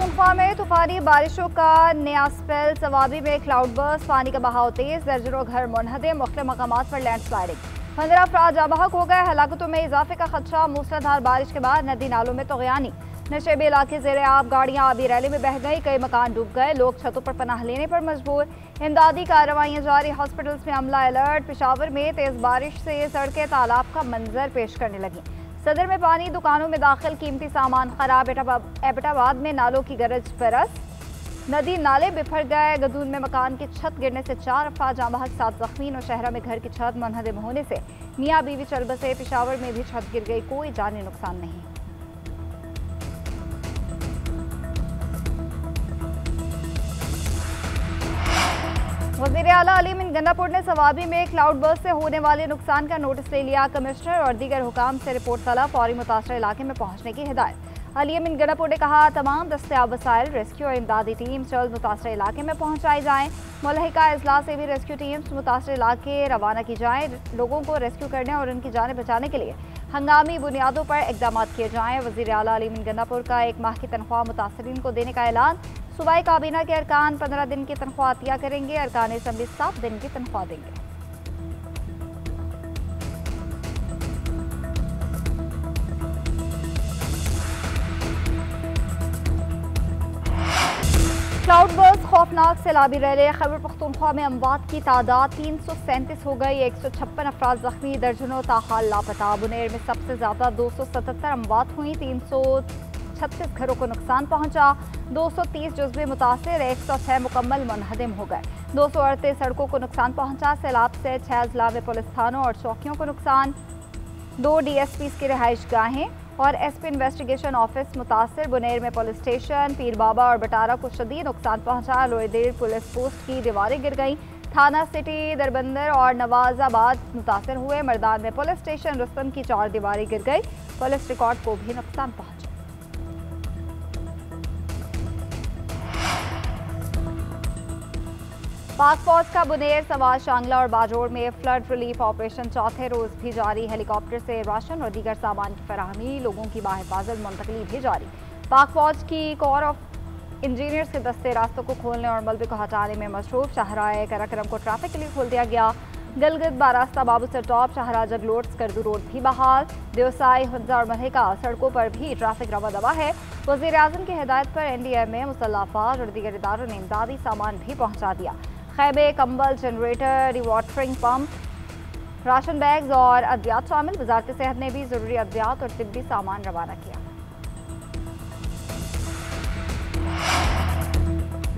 पख्तूनख्वा में तूफानी बारिशों का नया स्पेल। सवाबी में क्लाउड बर्स्ट, पानी का बहाव तेज, दर्जनों घर मुनहदम, मुख्तलिफ मकामात पर लैंडस्लाइडिंग। 15 अफराद जाँ बहक हो गए। हलाकतों में इजाफे का खदशा। मूसलाधार बारिश के बाद नदी नालों में तगयानी। नशेबे इलाके जेर आब, गाड़ियां आबी रैली में बह गई। कई मकान डूब गए। लोग छतों पर पनाह लेने पर मजबूर। इमदादी कार्रवाइयां जारी। हॉस्पिटल्स में अमला अलर्ट। पेशावर में तेज बारिश से सड़कें तालाब का मंजर पेश करने लगी। सदर में पानी, दुकानों में दाखिल, कीमती सामान खराब। एबटाबाद में नालों की गरज बरस, नदी नाले बिफर गए। गदून में मकान की छत गिरने से 4 अफराद जाँ बहक, 7 जख्मी। नौशहरा में घर की छत मुनहदम होने से मियाँ बीवी चल बसे। पेशावर में भी छत गिर गई, कोई जानी नुकसान नहीं। वज़ीर आला अलीमीन गंडापुर ने सवाबी में क्लाउड बर्स्ट से होने वाले नुकसान का नोटिस ले लिया। कमिश्नर और दीगर हुकाम से रिपोर्ट तलब, फौरी मुतासर इलाके में पहुंचने की हिदायत। अलीमीन गंडापुर ने कहा, तमाम दस्तयाब वसाइल, रेस्क्यू और इमदादी टीम जल्द मुतासर इलाके में पहुंचाई जाएँ। मुल्हिका अजला से भी रेस्क्यू टीम्स मुतासर इलाके रवाना की जाएँ। लोगों को रेस्क्यू करने और उनकी जानें बचाने के लिए हंगामी बुनियादों पर इकदाम किए जाएँ। वज़ीर आला अलीमीन गंडापुर का 1 माह की तनख्वाह मुतासरीन को देने का ऐलान। सूबाई काबीना के अरकान 15 दिन की तनख्वाह अतिया करेंगे। अरकान असम्बली 7 दिन की तनख्वाह देंगे। क्लाउड बर्स्ट, खौफनाक सैलाबी रैली। खैबर पख्तूनख्वा में अमवात की तादाद 337 हो गई। 156 अफराद जख्मी, दर्जनों ताहाल लापता। बुनेर में सबसे ज्यादा 277 अमवात हुई। 336 घरों को नुकसान पहुंचा। 230 जुज़वे मुतासिर, 106 मुकम्मल मुनहदम हो गए। 238 सड़कों को नुकसान पहुंचा। सैलाब से 6 अजला में पुलिस थानों और चौकियों को नुकसान। 2 DSPs की रिहाइश गाहें और SP इन्वेस्टिगेशन ऑफिस मुतासिर। बुनेर में पुलिस स्टेशन, पीर बाबा और बटारा को शदीद नुकसान पहुंचा। लोहेदेर पुलिस पोस्ट की दीवारें गिर गईं। थाना सिटी, दरबंदर और नवाजाबाद मुतासिर हुए। मर्दान में पुलिस स्टेशन, रुस्तम की 4 दीवारें गिर गई। पुलिस रिकॉर्ड को भी नुकसान पहुंचा। पाक फौज का बुनेर, सवार, शांगला और बाजोड़ में फ्लड रिलीफ ऑपरेशन चौथे रोज भी जारी। हेलीकॉप्टर से राशन और दीगर सामान की फराहमी, लोगों की बाहिफाजत मुंतकली भी जारी। पाक फौज की कोर ऑफ इंजीनियर्स के दस्ते रास्तों को खोलने और मलबे को हटाने में मसरूफ। शाहराए कराक्रम को ट्रैफिक के लिए खोल दिया गया। गलगित, बारास्ता, बाबूसर टॉप, शाहरा जगलोट, स्कर्दू रोड भी बहाल। देवसाई, हुंजा और मलहिका सड़कों पर भी ट्रैफिक रवा दवा है। वज़ीर आज़म की हिदायत पर NDMA, मुसल्लह अफवाज और दीगर इदारों ने इमदादी सामान भी पहुँचा दिया। खैबे, कंबल, जनरेटर, रिवाटरिंग पंप, राशन बैग्स और अद्वियात शामिल। वजारत सेहत ने भी जरूरी अद्वियात और तिब्बी सामान रवाना किया।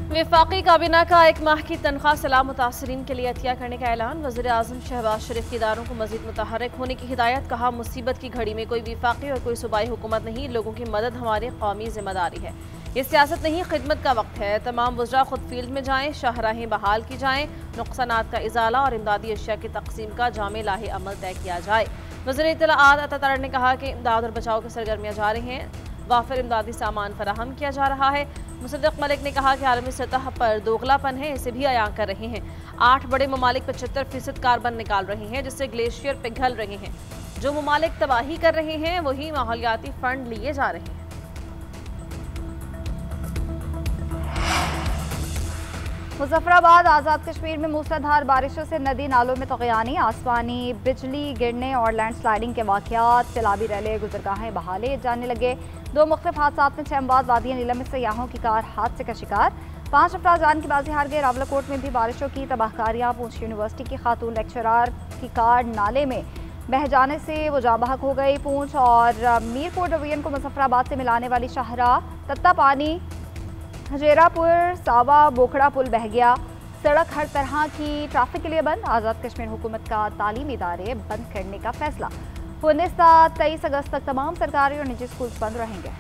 वफाकी काबीना का 1 माह की तनख्वाह सलाह मुतासरीन के लिए अतिया करने का ऐलान। वज़ीर आज़म शहबाज शरीफ की इदारों को मज़ीद मुतहर्रिक होने की हिदायत। कहा, मुसीबत की घड़ी में कोई वफाकी और कोई सूबाई हुकूमत नहीं, लोगों की मदद हमारी कौमी जिम्मेदारी है। ये सियासत नहीं, खिदमत का वक्त है। तमाम वज़रा खुद फील्ड में जाएँ, शाहराहें बहाल की जाएँ, नुकसानात का इजाला और इमदादी अशिया की तकसीम का जामे लाहे अमल तय किया जाए। वज़ीर इत्तलाआत अता ने कहा कि इमदाद और बचाव की सरगर्मियाँ जारी हैं। वाफिर इमदादी सामान फराहम किया जा रहा है। मुसद्दिक मलिक ने कहा कि आलमी सतह पर दोगलापन है, इसे भी अयां कर रहे हैं। 8 बड़े ममालिक 75% कार्बन निकाल रहे हैं, जिससे ग्लेशियर पिघल रहे हैं। जो ममालिक तबाही कर रहे हैं, वही माहौलियाती फंड लिए जा रहे हैं। मुजफ्फराबाद, आज़ाद कश्मीर में मूसलाधार बारिशों से नदी नालों में तगयानी। आसमानी बिजली गिरने और लैंडस्लाइडिंग के वाक़यात। सैलाबी रैले, गुजरगाहें बहाले जाने लगे। 2 मुख्तलिफ हादसात में 6 अमवात। वादिया नीलम में सयाहों की कार हादसे का शिकार। 5 अफराद जान की बाजी हार गए। रावलाकोट में भी बारिशों की तबाहकारियाँ। पूंछ यूनिवर्सिटी की खातून लेक्चरार की कार नाले में बह जाने से वो जाँ बहक हो गई। पूंछ और मीरपुर डिवीजन को मुजफ्फराबाद से मिलाने वाली शाहराह तत्ता पानी, हजेरापुर, सावा, बोखड़ा पुल बह गया। सड़क हर तरह की ट्रैफिक के लिए बंद। आज़ाद कश्मीर हुकूमत का तालीमी इदारे बंद करने का फैसला। 23 अगस्त तक तमाम सरकारी और निजी स्कूल बंद रहेंगे।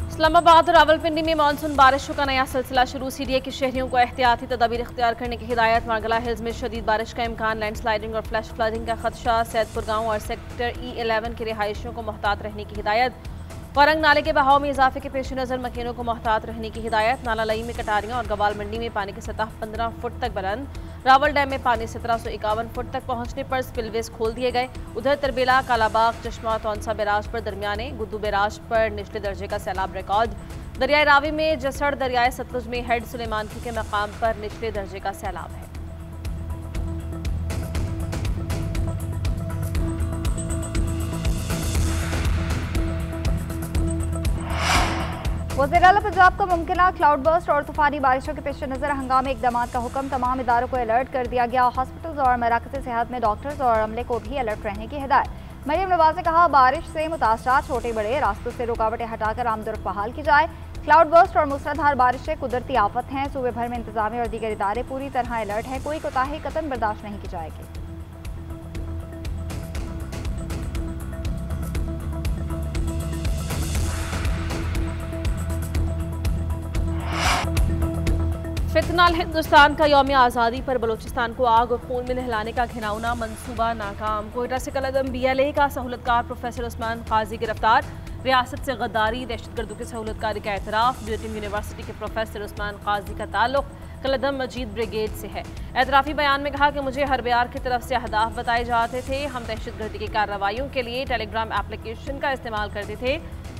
इस्लामाबाद और रावलपिंडी में मानसून बारिशों का नया सिलसिला शुरू। CDA के शहरियों को एहतियाती तदाबीर इख्तियार करने की हिदायत। मांगला हिल्स में शदीद बारिश का इम्कान, लैंडस्लाइडिंग और फ्लैश फ्लडिंग का खदशा। सैदपुर गांव और सेक्टर E11 के रिहायशियों को मुहतात रहने की हिदायत। औरंग नाले के बहाव में इजाफे के पेश नज़र मकीनों को मोहतात रहने की हिदायत। नाला लई में कटारियां और गवाल मंडी में पानी की सतह 15 फुट तक बुलंद। रावल डैम में पानी 1751 फुट तक पहुंचने पर स्पिलवेज खोल दिए गए। उधर तरबेला, कालाबाग, चश्मा, तौनसा बैराज पर दरमियाने, गुद्दू बैराज पर निचले दर्जे का सैलाब रिकॉर्ड। दरियाई रावी में जसड़, दरियाए सतलुज में हेड सुलेमानखी के मकाम पर निचले दर्जे का सैलाब है। वज़ीर आला पंजाब को मुमकिन क्लाउड बर्स्ट और तूफानी बारिशों के पेश नज़र हंगामी इक़दामात का हुक्म। तमाम इदारों को अलर्ट कर दिया गया। हॉस्पिटल्स और मराकज़ सेहत में डॉक्टर्स और अमले को भी अलर्ट रहने की हिदायत। मरियम नवाज ने कहा, बारिश से मुतासरा छोटे बड़े रास्तों से रुकावटें हटाकर आमदोरफ्त बहाल की जाए। क्लाउड बर्स्ट और मूसलाधार बारिशें कुदरती आफत हैं। सूबे भर में इंतजामिया और दीगर इदारे पूरी तरह अलर्ट हैं। कोई कोताही कतन बर्दाश्त नहीं की जाएगी। फितनाल हिंदुस्तान का यौम आज़ादी पर बलूचिस्तान को आग और खून में नहलाने का घिनौना मंसूबा नाकाम। कोयटा से कलअदम BLA का सहूलतकार प्रोफेसर उस्मान काजी गिरफ्तार। रियासत से गद्दारी, दहशतगर्दों के सहूलतकारी का एतराफ़। ब्रिटेन यूनिवर्सिटी के प्रोफेसर उस्मान काजी का ताल्लुक कलअदम मजीद ब्रिगेड से है। एतराफ़ी बयान में कहा कि मुझे हरबियार की तरफ से अहदाफ बताए जाते थे। हम दहशतगर्दी की कार्रवाइयों के लिए टेलीग्राम एप्लीकेशन का इस्तेमाल करते थे।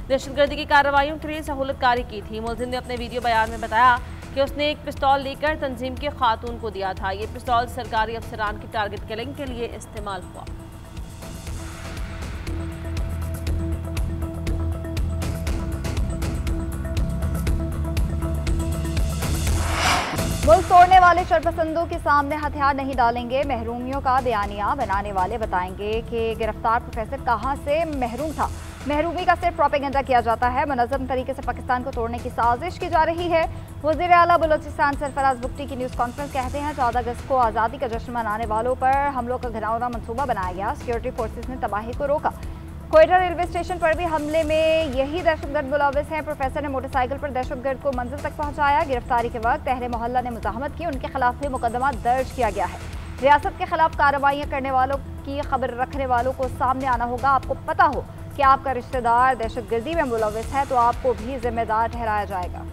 दहशतगर्दी की कार्रवाइयों के लिए सहूलतकारी की थी। मुलजिम ने अपने वीडियो बयान में बताया कि उसने एक पिस्तौल लेकर तंजीम के खातून को दिया था। ये पिस्तौल सरकारी अफसरान की टारगेट किलिंग के लिए इस्तेमाल हुआ। मुल्क तोड़ने वाले शरपसंदों के सामने हथियार नहीं डालेंगे। महरूमियों का बयानिया बनाने वाले बताएंगे कि गिरफ्तार प्रोफेसर कहां से महरूम था। महरूमी का सिर्फ प्रोपेगेंडा किया जाता है। मुनज़्ज़म तरीके से पाकिस्तान को तोड़ने की साजिश की जा रही है। वज़ीर आला बलूचिस्तान सरफराज बुगटी की न्यूज़ कॉन्फ्रेंस कहते हैं, 14 अगस्त को आज़ादी का जश्न मनाने वालों पर हमलों का घिनौना मंसूबा बनाया गया। सिक्योरिटी फोर्सेस ने तबाही को रोका। कोयटा रेलवे स्टेशन पर भी हमले में यही दहशतगर्द मुलविस हैं। प्रोफेसर ने मोटरसाइकिल पर दहशतगर्द को मंजिल तक पहुंचाया। गिरफ्तारी के वक्त अहले मोहल्ला ने मुज़ाहमत की। उनके खिलाफ भी मुकदमा दर्ज किया गया है। रियासत के खिलाफ कार्रवाइयाँ करने वालों की खबर रखने वालों को सामने आना होगा। आपको पता हो कि आपका रिश्तेदार दहशतगर्दी में मुलविस है तो आपको भी जिम्मेदार ठहराया जाएगा।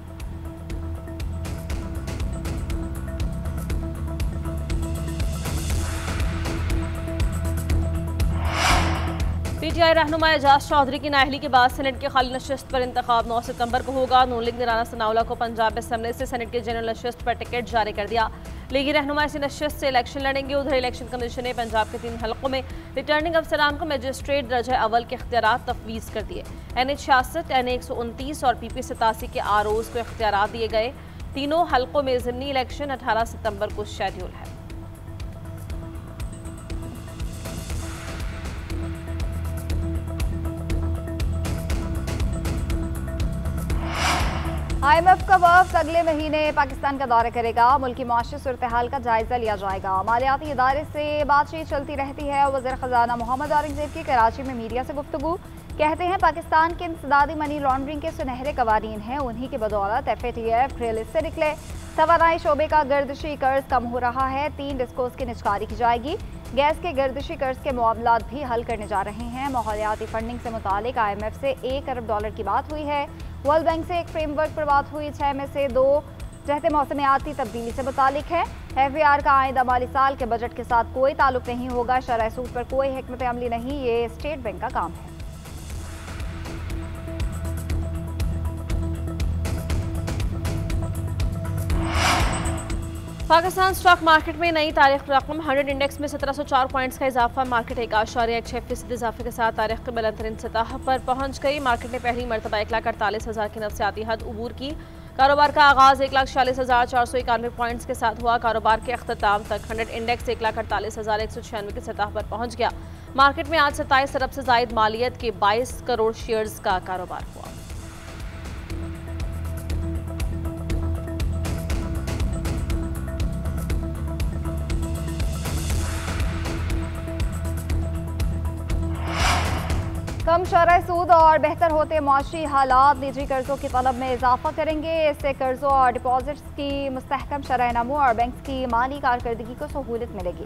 PTI रहनुमा एजाज चौधरी की नाअहली के बाद सेनेट की खाली नशिस्त पर इंतखाब 9 सितंबर को होगा। नून लीग ने राना सनाउल्लाह को पंजाब असेंबली से सेनेट के जनरल नशिस्त पर टिकट जारी कर दिया। लीगी रहनुमा इसी नशिस्त से इलेक्शन लड़ेंगे। उधर इलेक्शन कमीशन ने पंजाब के 3 हलकों में रिटर्निंग अफसरान को मजिस्ट्रेट दर्जा अव्वल के इख्तियारात तफवीज़ कर दिए। NH66, NA129 और PP 87 के ROs को इख्तियारात दिए गए। तीनों हलकों में ज़िमनी इलेक्शन 18 सितंबर को शेड्यूल है। IMF का वफ़द अगले महीने पाकिस्तान का दौरा करेगा। मुल्की माशी सूरत हाल का जायजा लिया जाएगा। मालियाती इदारे से बातचीत चलती रहती है। वज़ीर ख़जाना मोहम्मद औरंगज़ेब की कराची में मीडिया से गुफ्तगू। कहते हैं, पाकिस्तान के इंसदादी मनी लॉन्ड्रिंग के सुनहरे कवानीन हैं। उन्हीं की बदौलत FATF ग्रिल से निकले। तवानाई शोबे का गर्दिशी कर्ज कम हो रहा है। 3 डिस्कोस की निजकारी की जाएगी। गैस के गर्दिशी कर्ज के मामलात भी हल करने जा रहे हैं। माहौलियाती फंडिंग से मुतालिक IMF से $1 अरब की बात हुई है। वर्ल्ड बैंक से एक फ्रेमवर्क पर बात हुई। 6 में से 2 जहते मौसमियाती तब्दीली से मुतालिक है। FBR का आइंदा माली साल के बजट के साथ कोई ताल्लुक नहीं होगा। शरह सूद पर कोई हिकमत अमली नहीं, ये स्टेट बैंक का काम है। पाकिस्तान स्टॉक मार्केट में नई तारीख रकम 100 इंडेक्स में 1704 पॉइंट्स का इजाफा। मार्केट 1.6% इजाफे के साथ तारीख के बुलंदतरीन सतह पर पहुंच गई। मार्केट ने पहली मरतबा 1,48,000 की नफसियाती हद उबूर की। कारोबार का आगाज 1,46,491 पॉइंट्स के साथ हुआ। कारोबार के अख्ताम तक 100 इंडेक्स 1,48,196 की सतह पर पहुंच गया। मार्केट में आज 27 अरब से जायद मालियत के 22 करोड़ शेयर्स का कारोबार हुआ। कम शरह सूद और बेहतर होते माशी हालात निजी कर्जों की तलब में इजाफा करेंगे। इससे कर्जों और डिपॉजिट्स की मुस्तहकम शरह नमू और बैंक की माली कारकर्दगी को सहूलत मिलेगी।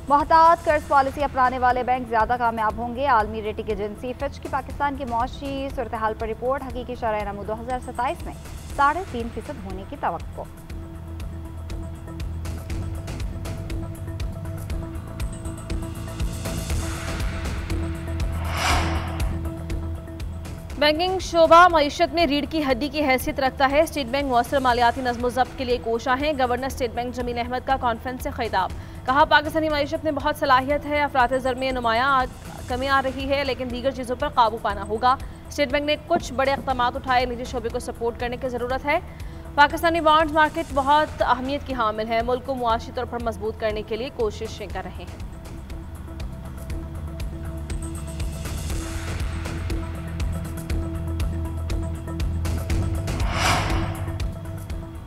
मोहतात कर्ज पॉलिसी अपनाने वाले बैंक ज्यादा कामयाब होंगे। आलमी रेटिंग एजेंसी फिच की पाकिस्तान की मौशी सूरत हाल पर रिपोर्ट। हकीकी शरह नमू 2027 में 3.5% होने की तवक्को। बैंकिंग शोबा मईशत में रीढ़ की हड्डी की हैसियत रखता है। स्टेट बैंक मौसर मालियाती नज़्म ज़ब्त के लिए कोशा है। गवर्नर स्टेट बैंक जमीन अहमद का कॉन्फ्रेंस से खिताब। कहा पाकिस्तानी मईशत में बहुत सलाहियत है, अफरात ज़र में नुमाया कमी आ रही है, लेकिन दीगर चीज़ों पर काबू पाना होगा। स्टेट बैंक ने कुछ बड़े इक़दाम उठाए, निजी शोबे को सपोर्ट करने की ज़रूरत है। पाकिस्तानी बॉन्ड्स मार्केट बहुत अहमियत की हामिल है, मुल्क को मुआशी तौर पर मजबूत करने के लिए कोशिशें कर रहे हैं।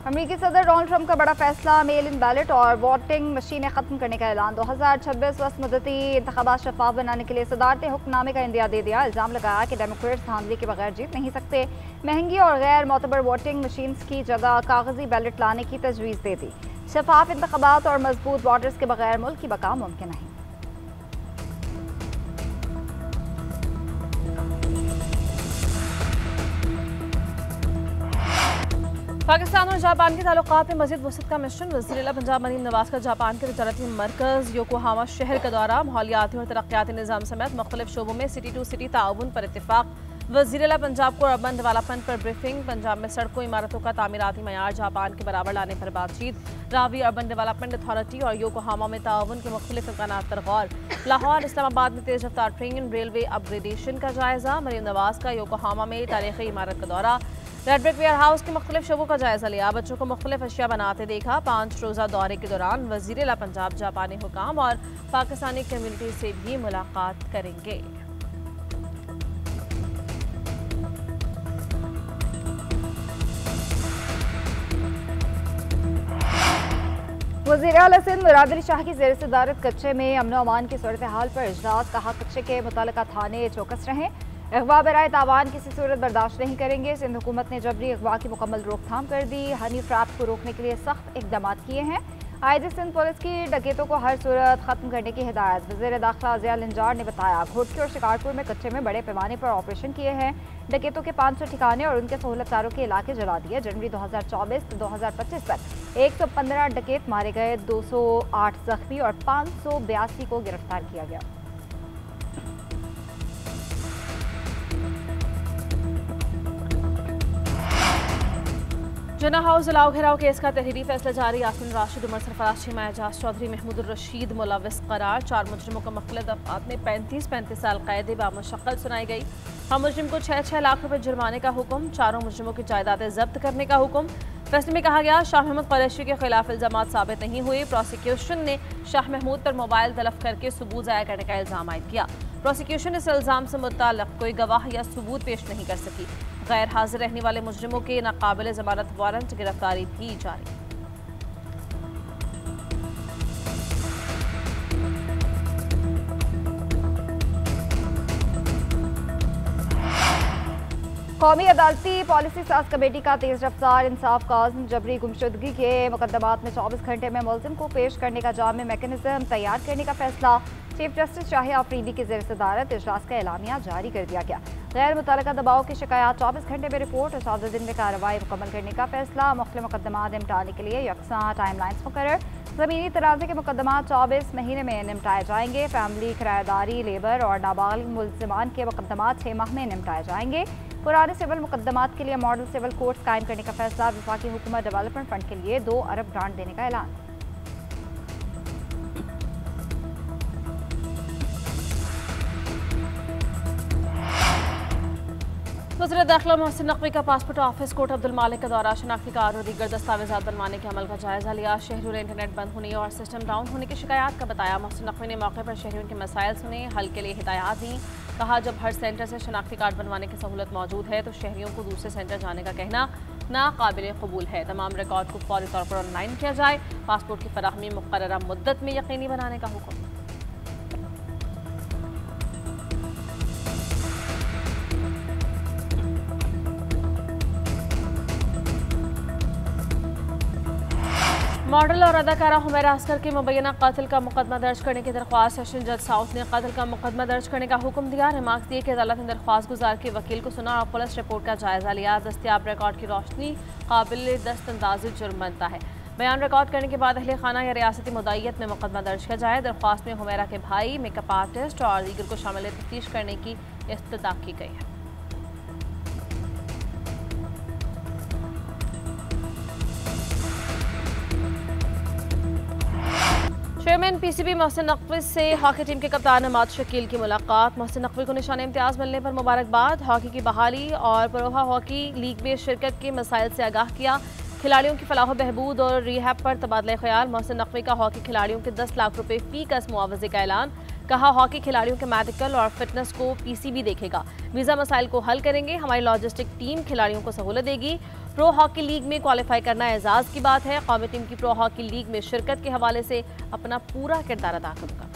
अमेरिकी सदर डोनाल्ड ट्रंप का बड़ा फैसला, मेल इन बैलेट और वोटिंग मशीनें खत्म करने का ऐलान। 2026 वस्त मुद्दती इंतखाबात शफाफ बनाने के लिए सदारती हुक्मनामे का इंदिया दे दिया। इल्जाम लगाया कि डेमोक्रेट्स धांधली के बगैर जीत नहीं सकते। महंगी और गैर मोतबर वोटिंग मशीन्स की जगह कागजी बैलेट लाने की तजवीज़ दे दी। शफाफ इंतखाबात और मजबूत बॉर्डर्स के बगैर मुल्क की बका मुमकिन नहीं। पाकिस्तान और जापान के ताल्लुकात में मज़ीद वसअत का मिशन। वज़ीर-ए-आला पंजाब मरीम नवाज का जापान के तजारती मरकज़ योकोहामा शहर का दौरा। माहौलियाती और तरक्याती निज़ाम समेत मुख्तलिफ शोबों में सिटी टू सिटी ताउन पर इत्तेफाक। वज़ीर-ए-आला पंजाब को अर्बन डेवलपमेंट पर ब्रीफिंग। पंजाब में सड़कों इमारतों का तामीराती मयार जापान के बराबर लाने पर बातचीत। रावी अर्बन डेवलपमेंट अथॉरिटी और योकोहामा में ताउन के मुख्तलिफ इम्कानात पर गौर। लाहौर इस्लामाबाद में तेज रफ्तार ट्रेन रेलवे अपग्रेडेशन का जायजा। मरीम नवाज का योकोहामा में तारीखी इमारत का दौरा। रेड ब्रिक वेयर हाउस के मुख्तलिफ शोबों का जायजा लिया। बच्चों को मुख्तलिफ अशिया बनाते देखा। 5 रोज़ा दौरे के दौरान वज़ीर-ए-आला पंजाब जापानी हुकाम और पाकिस्तानी कम्युनिटी से भी मुलाकात करेंगे। वज़ीर-ए-आला सिंध मुराद अली शाह की ज़ेर सदारत कच्चे में अमन अमान की सूरत हाल पर इजलास। कहा कच्चे के मुतल्लिका थाने चौकस रहें। अगवा बराए तावान किसी सूरत बर्दाश्त नहीं करेंगे। सिंध हुकूमत ने जबरी अगवा की मुकम्मल रोकथाम कर दी। हनी ट्रैप को रोकने के लिए सख्त इकदाम किए हैं। आईजी सिंध पुलिस की डकैतों को हर सूरत खत्म करने की हिदायत। वज़ीर दाखिला ज़िया लिंजार ने बताया घोटकी और शिकारपुर में कच्चे में बड़े पैमाने पर ऑपरेशन किए हैं। डकैतों के 500 ठिकाने और उनके सहूलतकारों के इलाके जला दिए। जनवरी 2024 से 2025 तक 115 डकैत मारे गए, 208 जख्मी और 582 को गिरफ्तार किया गया। जना हाउस जलाओ घेराव केस का तहरीरी फैसला जारी। यास्मीन राशिद, उमर सरफराज, शीमा एजाज चौधरी, महमूद रशीद मुलविस करार। 4 मुजरिमों को मुख्तलिफ दफात में 35-35 साल कैद बामुशक्कल सुनाई गई। हर मुजरिम को 6-6 लाख रुपए जुर्माने का हुक्म। 4 मुजरिमों की जायदादें जब्त करने का हुक्म। फैसले में कहा गया शाह महमूद कुरैशी के खिलाफ इल्जामात साबित नहीं हुए। प्रोसिक्यूशन ने शाह महमूद पर मोबाइल तलब करके सबूत ज़ाया करने का इल्जाम आयद किया। प्रोसिक्यूशन इस इल्जाम से मुताल्लिक़ कोई गवाह या सबूत पेश नहीं कर सकी। गैर हाजिर रहने वाले मुजरिमों के नाकाबिल ज़मानत वारंट गिरफ्तारी भी जारी। कौमी अदालती पॉलिसी साज कमेटी का तेज रफ्तार इंसाफ काज़ जबरी गुमशुदगी के मुकदमात में 24 घंटे में मुलजिम को पेश करने का जामे मैकेनिज्म तैयार करने का फैसला। चीफ जस्टिस शाही आफरीदी की ज़ेर सदारत इजलास का एलामिया जारी कर दिया गया। गैर मुतल्लिका दबाव की शिकायत 24 घंटे में रिपोर्ट और 14 दिन में कार्रवाई मुकम्मल करने का फैसला। मुख्तलिफ मुकदमात निपटाने के लिए यकसा टाइम लाइन्स मुकर्रर। ज़मीनी तनाज़े के मुकदमात 24 महीने में निपटाए जाएंगे। फैमिली, किराएदारी, लेबर और नाबालिग मुल्ज़िमान के मुकदमात 6 माह में निपटाए जाएंगे। पुराने सिविल मुकदमात के लिए मॉडल सिविल कोर्ट्स कायम करने का फैसला। वफाकी हुकूमत डेवलपमेंट फंड के लिए 2 अरब ग्रांट देने का ऐलान। वज़ीर दाखिला मोहसिन नकवी का पासपोर्ट ऑफिस कोट अब्दुल मालिक का दौरा। शनाख्ती कार्ड और दीगर दस्तावेजात बनवाने के अमल का जायजा लिया। शहरियों ने इंटरनेट बंद होने और सिस्टम डाउन होने की शिकायत का बताया। मोहसिन नकवी ने मौके पर शहरियों के मसाइल सुने, हल के लिए हिदायत दी। कहा जब हर सेंटर से शनाख्ती कार्ड बनवाने की सहूलत मौजूद है तो शहरियों को दूसरे सेंटर जाने का कहना नाकाबिल कबूल है। तमाम रिकॉर्ड को फौरी तौर पर ऑनलाइन किया जाए। पासपोर्ट की फराहमी मुकर्ररा मुद्दत में यकीनी बनाने का हुक्म। मॉडल और अदाकारा हुमैरा अस्कर के मुबैना कत्ल का मुकदमा दर्ज करने की दरख्वास्त सेशन जज साउथ ने कत्ल का मुकदमा दर्ज करने का हुक्म दिया। रिमार्क्स दिए कि अदालत ने दरख्वास्त गुजार के वकील को सुना और पुलिस रिपोर्ट का जायजा लिया। दस्तियाब रिकॉर्ड की रोशनी काबिल दस्तअंदाज़ी जुर्म बनता है। बयान रिकॉर्ड करने के बाद अहले खाना या रियासती मुदायत में मुकदमा दर्ज किया जाए। दरख्वास्त में हुमैरा के भाई, मेकअप आर्टिस्ट और दीगर को शामिल तफ्तीश करने की इस्तदा की गई है। चेयरमैन पीसीबी मोहसिन नकवी से हॉकी टीम के कप्तान अहमद शकील की मुलाकात। मोहसिन नकवी को निशान इम्तियाज़ मिलने पर मुबारकबाद। हॉकी की बहाली और प्रोहा हॉकी लीग में शिरकत के मसाइल से आगाह किया। खिलाड़ियों की फलाह बहबूद और रिहैब पर तबादला ख्याल। मोहसिन नकवी का हॉकी खिलाड़ियों के 10 लाख रुपए फी का मुआवजे का ऐलान। कहा, हॉकी खिलाड़ियों के मेडिकल और फिटनेस को पीसीबी देखेगा। वीज़ा मसाइल को हल करेंगे। हमारी लॉजिस्टिक टीम खिलाड़ियों को सहूलत देगी। प्रो हॉकी लीग में क्वालिफाई करना एजाज़ की बात है। कौमी टीम की प्रो हॉकी लीग में शिरकत के हवाले से अपना पूरा किरदार अदा करूँगा।